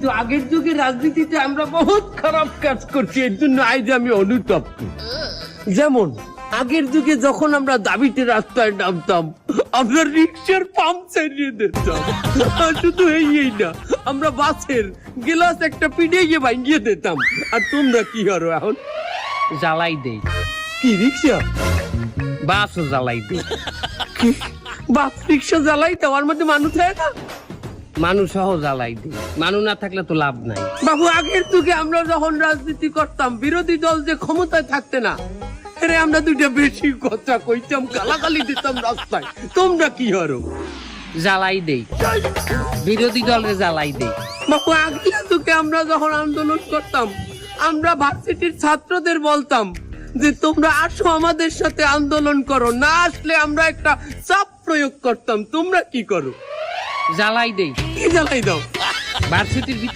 কিন্তু আগের যুগে রাজনীতিতে আমরা বহুত খারাপ কাজ করছি, এর জন্য আজ আমি অনুতপ্ত। যেমন আগের যুগে যখন আমরা দাবিতে রাস্তায় নামতাম, আমরা রিক্সার পাম্প চালিয়ে দিতাম। আর শুধু এই না, আমরা বাসের গ্লাস একটা পিটিয়ে ভাঙিয়ে দিতাম। আর তোমরা কি করো এখন? জ্বালাই দেই। কি রিক্সা? বাসও জ্বালাই দেই। বাস রিক্সা জ্বালাই দেওয়ার মধ্যে মানুষ হয় না? মানুষ সহ জ্বালাই দেই, মানুষ না থাকলে তো লাভ নাই। বাবু আগের যুগে আমরা যখন রাজনীতি করতাম, বিরোধী দল যে ক্ষমতায় থাকতে না, এরে আমরা দুইটা বেশি কথা কইতাম, গালাগালি দিতাম রাস্তায়। তোমরা কি করো? জ্বালাই দেই, বিরোধী দলের জ্বালাই দেই। বাবু আগের যুগে আমরা যখন আন্দোলন করতাম, আমরা ভার্সিটির ছাত্রদের বলতাম যে তোমরা আসো আমাদের সাথে আন্দোলন করো, না আসলে আমরা একটা চাপ প্রয়োগ করতাম। তোমরা কি করো? জ্বালাই দেই। কি জ্বালাই দাও? ভার্সিটির ভিতর